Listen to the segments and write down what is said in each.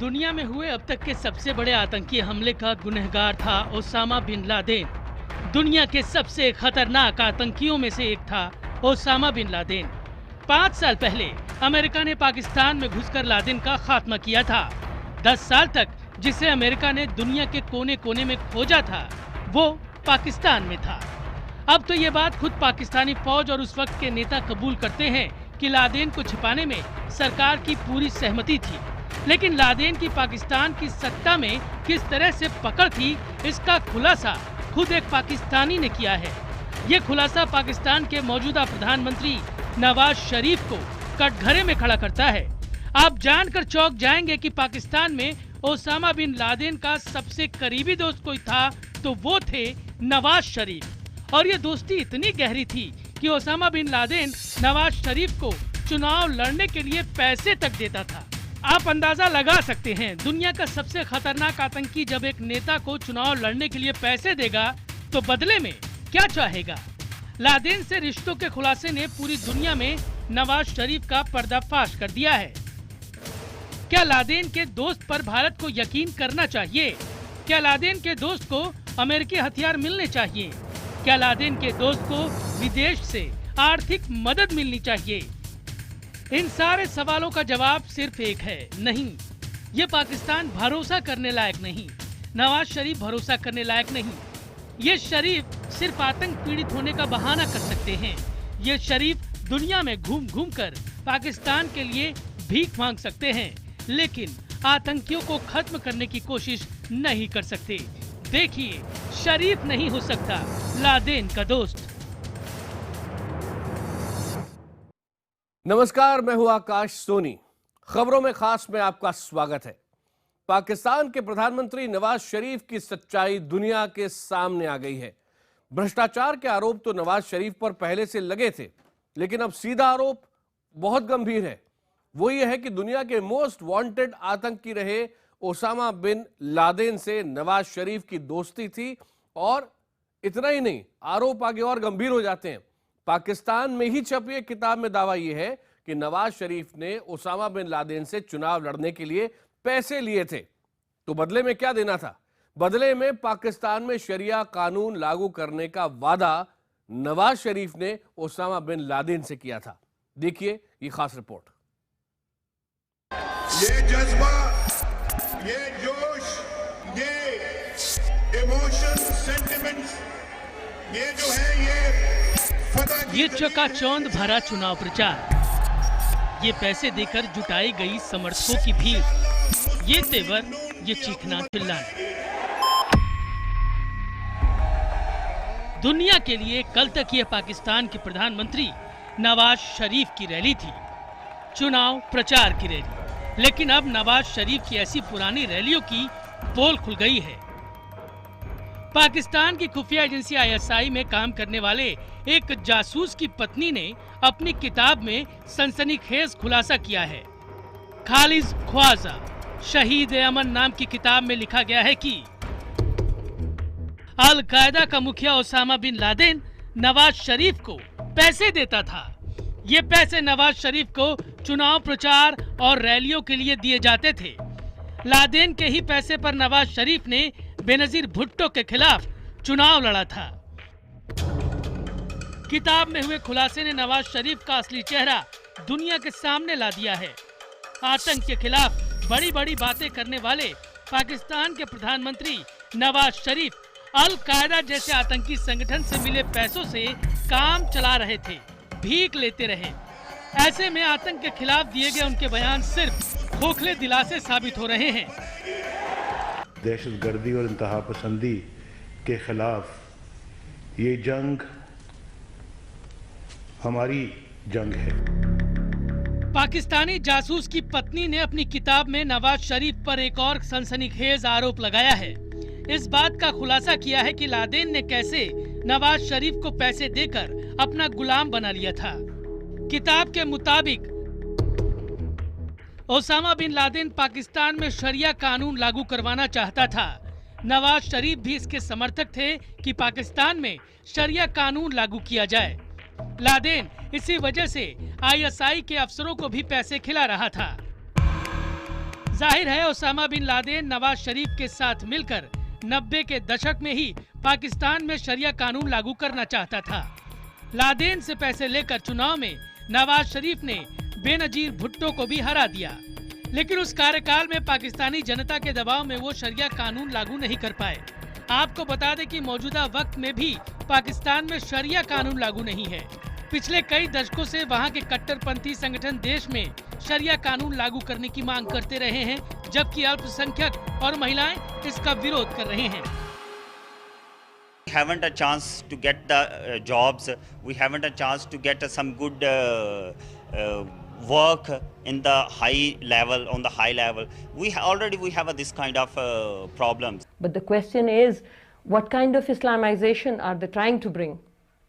दुनिया में हुए अब तक के सबसे बड़े आतंकी हमले का गुनहगार था ओसामा बिन लादेन। दुनिया के सबसे खतरनाक आतंकियों में से एक था ओसामा बिन लादेन। 5 साल पहले अमेरिका ने पाकिस्तान में घुसकर लादेन का खात्मा किया था। 10 साल तक जिसे अमेरिका ने दुनिया के कोने कोने में खोजा था, वो पाकिस्तान में था। अब तो ये बात खुद पाकिस्तानी फौज और उस वक्त के नेता कबूल करते हैं कि लादेन को छिपाने में सरकार की पूरी सहमति थी। लेकिन लादेन की पाकिस्तान की सत्ता में किस तरह से पकड़ थी, इसका खुलासा खुद एक पाकिस्तानी ने किया है। ये खुलासा पाकिस्तान के मौजूदा प्रधानमंत्री नवाज शरीफ को कटघरे में खड़ा करता है। आप जानकर चौंक जाएंगे कि पाकिस्तान में ओसामा बिन लादेन का सबसे करीबी दोस्त कोई था तो वो थे नवाज शरीफ। और ये दोस्ती इतनी गहरी थी कि Osama bin Laden Nawaz Sharif को चुनाव लड़ने के लिए पैसे तक देता था। आप अंदाजा लगा सकते हैं, दुनिया का सबसे खतरनाक आतंकी जब एक नेता को चुनाव लड़ने के लिए पैसे देगा तो बदले में क्या चाहेगा। लादेन से रिश्तों के खुलासे ने पूरी दुनिया में नवाज शरीफ का पर्दाफाश कर दिया है। क्या लादेन के दोस्त पर भारत को यकीन करना चाहिए? क्या लादेन के दोस्त को अमेरिकी हथियार मिलने चाहिए? क्या लादेन के दोस्त को विदेश से आर्थिक मदद मिलनी चाहिए? इन सारे सवालों का जवाब सिर्फ एक है, नहीं। ये पाकिस्तान भरोसा करने लायक नहीं, नवाज शरीफ भरोसा करने लायक नहीं। ये शरीफ सिर्फ आतंक पीड़ित होने का बहाना कर सकते हैं। ये शरीफ दुनिया में घूम घूम कर पाकिस्तान के लिए भीख मांग सकते हैं, लेकिन आतंकियों को खत्म करने की कोशिश नहीं कर सकते। देखिए, शरीफ नहीं हो सकता लादेन का दोस्त। नमस्कार, मैं हूं आकाश सोनी। खबरों में खास में आपका स्वागत है। पाकिस्तान के प्रधानमंत्री नवाज शरीफ की सच्चाई दुनिया के सामने आ गई है। भ्रष्टाचार के आरोप तो नवाज शरीफ पर पहले से लगे थे, लेकिन अब सीधा आरोप बहुत गंभीर है। वो ये है कि दुनिया के मोस्ट वांटेड आतंकी रहे ओसामा बिन लादेन से नवाज शरीफ की दोस्ती थी। और इतना ही नहीं, आरोप आगे और गंभीर हो जाते हैं। पाकिस्तान में ही छपी एक किताब में दावा यह है कि नवाज शरीफ ने ओसामा बिन लादेन से चुनाव लड़ने के लिए पैसे लिए थे। तो बदले में क्या देना था? बदले में पाकिस्तान में शरिया कानून लागू करने का वादा नवाज शरीफ ने ओसामा बिन लादेन से किया था। देखिए ये खास रिपोर्ट। ये जज्बा, ये जोश, ये इमोशन, सेंटिमेंट्स, ये जो है ये चकाचौंध भरा चुनाव प्रचार, ये पैसे देकर जुटाई गई समर्थकों की भीड़, ये तेवर, ये चीखना चिल्लाना। दुनिया के लिए कल तक ये पाकिस्तान के प्रधानमंत्री नवाज शरीफ की रैली थी, चुनाव प्रचार की रैली। लेकिन अब नवाज शरीफ की ऐसी पुरानी रैलियों की पोल खुल गई है। पाकिस्तान की खुफिया एजेंसी ISI में काम करने वाले एक जासूस की पत्नी ने अपनी किताब में सनसनीखेज खुलासा किया है। खालिद ख्वाजा शहीद अमन नाम की किताब में लिखा गया है कि अल कायदा का मुखिया Osama bin Laden Nawaz Sharif को पैसे देता था। ये पैसे नवाज शरीफ को चुनाव प्रचार और रैलियों के लिए दिए जाते थे। लादेन के ही पैसे पर नवाज शरीफ ने बेनजीर भुट्टो के खिलाफ चुनाव लड़ा था। किताब में हुए खुलासे ने नवाज शरीफ का असली चेहरा दुनिया के सामने ला दिया है। आतंक के खिलाफ बड़ी बड़ी बातें करने वाले पाकिस्तान के प्रधानमंत्री नवाज शरीफ अल कायदा जैसे आतंकी संगठन से मिले पैसों से काम चला रहे थे, भीख लेते रहे। ऐसे में आतंक के खिलाफ दिए गए उनके बयान सिर्फ खोखले दिलासे साबित हो रहे हैं। दहशतगर्दी और इंतहा पसंदी के खिलाफ ये जंग हमारी जंग है। पाकिस्तानी जासूस की पत्नी ने अपनी किताब में नवाज शरीफ पर एक और सनसनीखेज आरोप लगाया है। इस बात का खुलासा किया है कि लादेन ने कैसे नवाज शरीफ को पैसे देकर अपना गुलाम बना लिया था। किताब के मुताबिक ओसामा बिन लादेन पाकिस्तान में शरिया कानून लागू करवाना चाहता था। नवाज शरीफ भी इसके समर्थक थे कि पाकिस्तान में शरिया कानून लागू किया जाए। लादेन इसी वजह से ISI के अफसरों को भी पैसे खिला रहा था। जाहिर है Osama bin Laden Nawaz Sharif के साथ मिलकर 90 के दशक में ही पाकिस्तान में शरिया कानून लागू करना चाहता था। लादेन से पैसे लेकर चुनाव में नवाज शरीफ ने बेनजीर भुट्टो को भी हरा दिया, लेकिन उस कार्यकाल में पाकिस्तानी जनता के दबाव में वो शरिया कानून लागू नहीं कर पाए। आपको बता दें कि मौजूदा वक्त में भी पाकिस्तान में शरिया कानून लागू नहीं है। पिछले कई दशकों से वहां के कट्टरपंथी संगठन देश में शरिया कानून लागू करने की मांग करते रहे हैं, जबकि अल्पसंख्यक और महिलाएं इसका विरोध कर रहे हैं। We haven't a chance to get the jobs. We haven't a chance to get some good work in the high level, on the high level. We have this kind of problems. But the question is, what kind of Islamization are they trying to bring?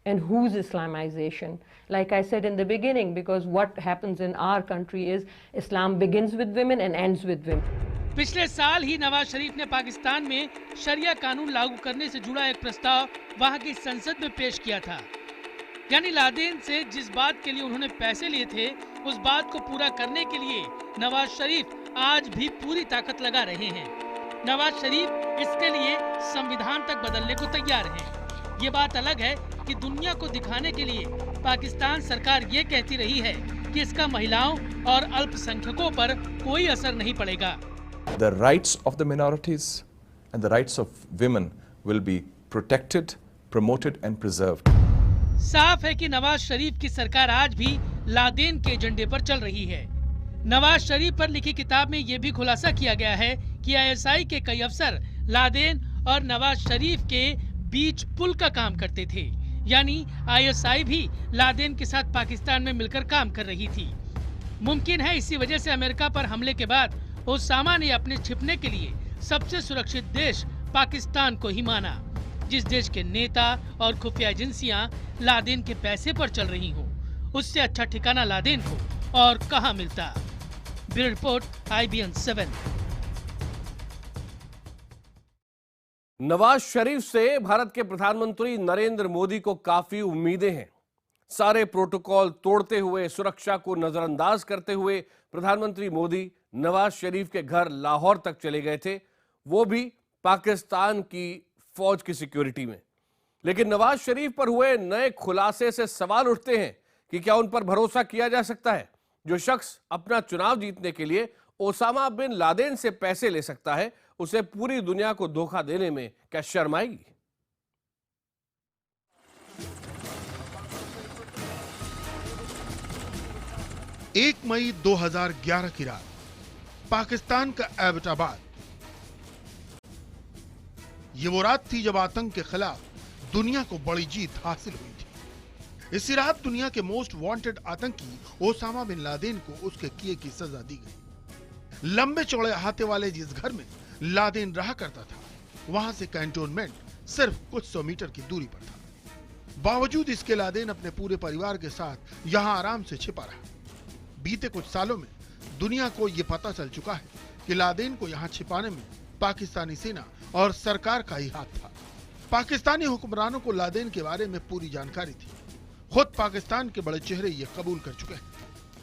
And whose Islamization? Like I said in the beginning, because what happens in our country is Islam begins with women and ends with women. पिछले साल ही नवाज शरीफ ने पाकिस्तान में शरिया कानून लागू करने से जुड़ा एक प्रस्ताव वहां की संसद में पेश किया था। यानी लादेन से जिस बात के लिए उन्होंने पैसे लिए थे, उस बात को पूरा करने के लिए नवाज शरीफ आज भी पूरी ताकत लगा रहे हैं। नवाज शरीफ इसके लिए संविधान तक बदलने को तैयार हैं। ये बात अलग है कि दुनिया को दिखाने के लिए पाकिस्तान सरकार ये कहती रही है कि इसका महिलाओं और अल्पसंख्यकों पर कोई असर नहीं पड़ेगा। The rights of the minorities and the rights of women will be protected, promoted and preserved. साफ है कि नवाज शरीफ की सरकार आज भी लादेन के एजेंडे पर चल रही है। नवाज शरीफ पर लिखी किताब में ये भी खुलासा किया गया है कि आईएसआई के कई अफसर लादेन और नवाज शरीफ के बीच पुल का काम करते थे। यानी आईएसआई भी लादेन के साथ पाकिस्तान में मिलकर काम कर रही थी। मुमकिन है इसी वजह से अमेरिका पर हमले के बाद ओसामा ने अपने छिपने के लिए सबसे सुरक्षित देश पाकिस्तान को ही माना, जिस देश के नेता और खुफिया एजेंसियां लादेन के पैसे पर चल रही हों। उससे अच्छा ठिकाना लादेन को और कहां मिलता। Bureau report, IBN 7। Nawaz Sharif से भारत के प्रधानमंत्री नरेंद्र मोदी को काफी उम्मीदें हैं। सारे प्रोटोकॉल तोड़ते हुए, सुरक्षा को नजरअंदाज करते हुए प्रधानमंत्री मोदी नवाज शरीफ के घर लाहौर तक चले गए थे, वो भी पाकिस्तान की फौज की सिक्योरिटी में। लेकिन नवाज शरीफ पर हुए नए खुलासे से सवाल उठते हैं कि क्या उन पर भरोसा किया जा सकता है? जो शख्स अपना चुनाव जीतने के लिए ओसामा बिन लादेन से पैसे ले सकता है, उसे पूरी दुनिया को धोखा देने में क्या शर्म आएगी? एक मई 2011 की रात, पाकिस्तान का एबटाबाद। ये वो रात थी जब आतंक के खिलाफ दुनिया को बड़ी जीत हासिल हुई थी। इसी रात दुनिया के मोस्ट वांटेड आतंकी ओसामा बिन लादेन को उसके किए की सजा दी गई। लंबे चौड़े अहाते वाले जिस घर में लादेन रहा करता था, वहां से कैंटोनमेंट सिर्फ कुछ 100 मीटर की दूरी पर था। बावजूद इसके लादेन अपने पूरे परिवार के साथ यहां आराम से छिपा रहा। बीते कुछ सालों में दुनिया को यह पता चल चुका है कि लादेन को यहां छिपाने में पाकिस्तानी सेना और सरकार का ही हाथ था। पाकिस्तानी हुक्मरानों को लादेन के बारे में पूरी जानकारी थी। खुद पाकिस्तान के बड़े चेहरे ये कबूल कर चुके हैं।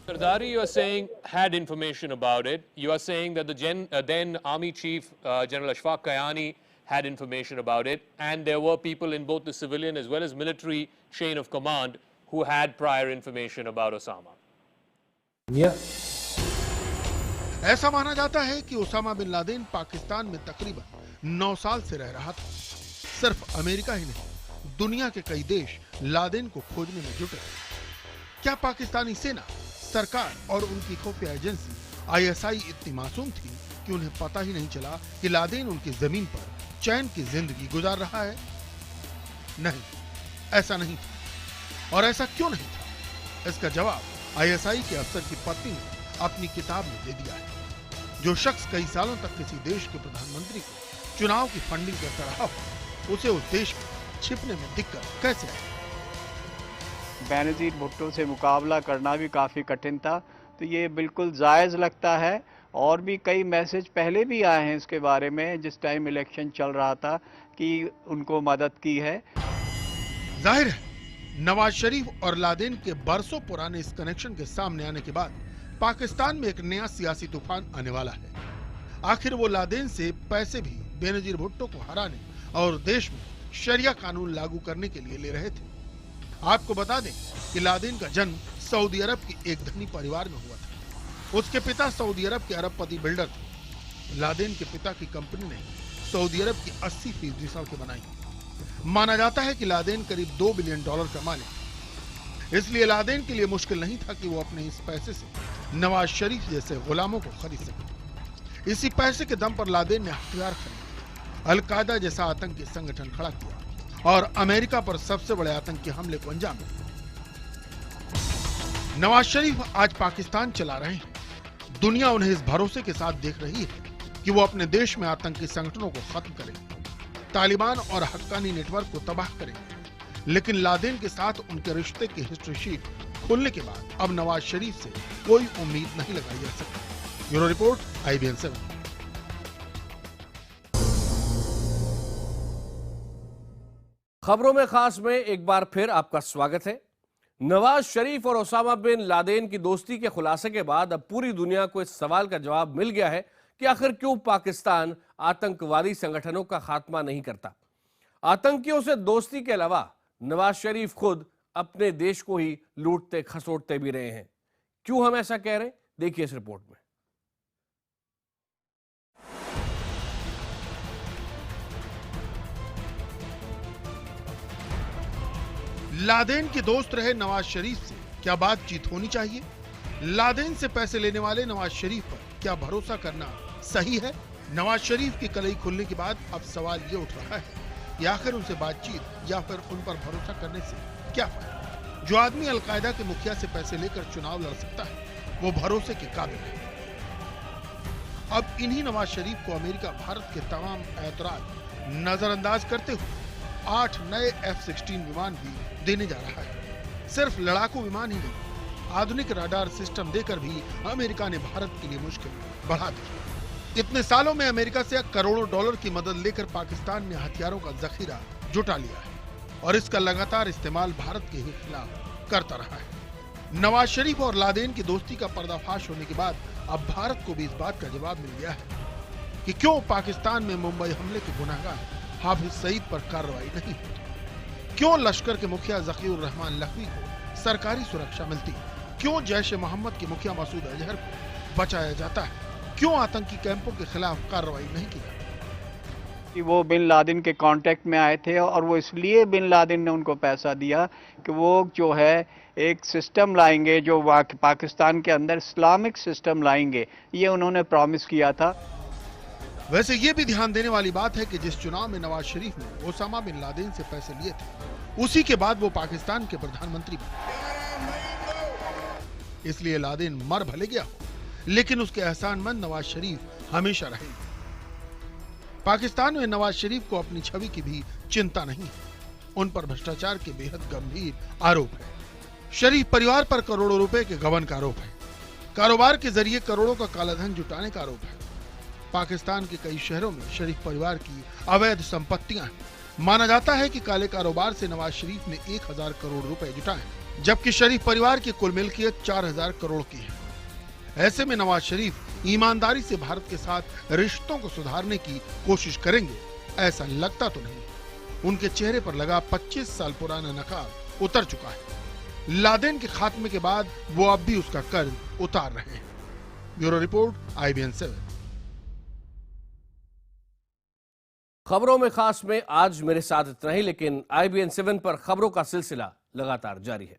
Zardari, you are saying, had information about it. You are saying that the then Army Chief General Ashfaq Kayani had information about it, and there were people in both the civilian as well as military chain of command who had prior information about Osama. Yeah. ऐसा माना जाता है कि Osama bin Laden Pakistan में तकरीबन 9 साल से रह रहा था। सिर्फ अमेरिका ही नहीं, दुनिया के कई देश लादेन को खोजने में जुटे। क्या पाकिस्तानी सेना, सरकार और उनकी खुफिया एजेंसी आईएसआई इतनी मासूम थी कि उन्हें पता ही नहीं चला कि लादेन उनकी जमीन पर चैन की जिंदगी गुजार रहा है? नहीं, ऐसा नहीं था। और ऐसा क्यों नहीं था? इसका जवाब आईएसआई के अफसर की पत्नी ने अपनी किताब में दे दिया है। जो शख्स कई सालों तक किसी देश के प्रधानमंत्री को चुनाव की फंडिंग करता रहा हो, उसे उस देश में छिपने में दिक्कत कैसे आई? बेनजीर भुट्टो से मुकाबला करना भी काफ़ी कठिन था, तो ये बिल्कुल जायज़ लगता है। और भी कई मैसेज पहले भी आए हैं इसके बारे में, जिस टाइम इलेक्शन चल रहा था, कि उनको मदद की है। जाहिर है नवाज शरीफ और लादेन के बरसों पुराने इस कनेक्शन के सामने आने के बाद पाकिस्तान में एक नया सियासी तूफान आने वाला है। आखिर वो लादेन से पैसे भी बेनजीर भुट्टो को हराने और देश में शरिया कानून लागू करने के लिए ले रहे थे। आपको बता दें कि लादेन का जन्म सऊदी अरब के एक धनी परिवार में हुआ था। उसके पिता सऊदी अरब के अरबपति बिल्डर थे। लादेन के पिता की कंपनी ने सऊदी अरब की 80% सड़कें बनाई। माना जाता है कि लादेन करीब $2 बिलियन का मालिक है। इसलिए लादेन के लिए मुश्किल नहीं था कि वो अपने इस पैसे से नवाज शरीफ जैसे गुलामों को खरीद सके। इसी पैसे के दम पर लादेन ने हथियार खरीदे, अलकायदा जैसा आतंकी संगठन खड़ा किया और अमेरिका पर सबसे बड़े आतंकी हमले को अंजाम दिया। नवाज शरीफ आज पाकिस्तान चला रहे हैं। दुनिया उन्हें इस भरोसे के साथ देख रही है कि वो अपने देश में आतंकी संगठनों को खत्म करेंगे, तालिबान और हक्कानी नेटवर्क को तबाह करेंगे। लेकिन लादेन के साथ उनके रिश्ते की हिस्ट्री शीट खुलने के बाद अब नवाज शरीफ से कोई उम्मीद नहीं लगाई जा सकती। Bureau report, IBN 7। खबरों में खास में एक बार फिर आपका स्वागत है। नवाज शरीफ और ओसामा बिन लादेन की दोस्ती के खुलासे के बाद अब पूरी दुनिया को इस सवाल का जवाब मिल गया है कि आखिर क्यों पाकिस्तान आतंकवादी संगठनों का खात्मा नहीं करता। आतंकियों से दोस्ती के अलावा नवाज शरीफ खुद अपने देश को ही लूटते खसोटते भी रहे हैं। क्यों हम ऐसा कह रहे हैं, देखिए इस रिपोर्ट में। लादेन के दोस्त रहे नवाज शरीफ से क्या बातचीत होनी चाहिए? लादेन से पैसे लेने वाले नवाज शरीफ पर क्या भरोसा करना सही है? नवाज शरीफ की कलई खुलने के बाद अब सवाल ये उठ रहा है कि आखिर उनसे बातचीत या फिर उन पर भरोसा करने से क्या फायदा? जो आदमी अलकायदा के मुखिया से पैसे लेकर चुनाव लड़ सकता है, वो भरोसे के काबिल है। अब इन्हीं नवाज शरीफ को अमेरिका भारत के तमाम ऐतराज नजरअंदाज करते हुए 8 नए F-16 विमान भी देने जा रहा है। सिर्फ लड़ाकू विमान ही नहीं, आधुनिक रडार सिस्टम देकर भी अमेरिका ने भारत के लिए मुश्किल बढ़ा दी। इतने सालों में अमेरिका से करोड़ों डॉलर की मदद लेकर पाकिस्तान ने हथियारों का जखीरा जुटा लिया है और इसका लगातार इस्तेमाल भारत के ही खिलाफ करता रहा है। नवाज शरीफ और लादेन की दोस्ती का पर्दाफाश होने के बाद अब भारत को भी इस बात का जवाब मिल गया है कि क्यों पाकिस्तान में मुंबई हमले के गुनहगार हाफिज सईद पर कार्रवाई नहीं होती, क्यों लश्कर के मुखिया ज़कीउर रहमान लखवी को सरकारी सुरक्षा मिलती, क्यों जैश ए मोहम्मद के मुखिया मसूद अजहर को बचाया जाता है, क्यों आतंकी कैंपों के खिलाफ कार्रवाई नहीं की जाती। कि वो बिन लादेन के कांटेक्ट में आए थे और वो इसलिए बिन लादेन ने उनको पैसा दिया कि वो जो है एक सिस्टम लाएंगे, जो पाकिस्तान के अंदर इस्लामिक सिस्टम लाएंगे, ये उन्होंने प्रॉमिस किया था। वैसे ये भी ध्यान देने वाली बात है कि जिस चुनाव में नवाज शरीफ ने ओसामा बिन लादेन से पैसे लिए थे, उसी के बाद वो पाकिस्तान के प्रधानमंत्री बने। इसलिए लादेन मर भले गया हो, लेकिन उसके एहसानमंद नवाज शरीफ हमेशा रहेंगे। पाकिस्तान में नवाज शरीफ को अपनी छवि की भी चिंता नहीं है। उन पर भ्रष्टाचार के बेहद गंभीर आरोप है। शरीफ परिवार पर करोड़ों रुपए के गबन का आरोप है। कारोबार के जरिए करोड़ों का कालाधन जुटाने का आरोप है। पाकिस्तान के कई शहरों में शरीफ परिवार की अवैध संपत्तियां हैं। माना जाता है कि काले कारोबार से नवाज शरीफ ने 1000 करोड़ रुपए जुटाए, जबकि शरीफ परिवार की कुल मिल्कियत 4000 करोड़ की है। ऐसे में नवाज शरीफ ईमानदारी से भारत के साथ रिश्तों को सुधारने की कोशिश करेंगे, ऐसा लगता तो नहीं। उनके चेहरे पर लगा 25 साल पुराना नकाब उतर चुका है। लादेन के खात्मे के बाद वो अब भी उसका कर्ज उतार रहे हैं। Bureau report, IBN 7। खबरों में खास में आज मेरे साथ इतना ही, लेकिन IBN 7 पर खबरों का सिलसिला लगातार जारी है।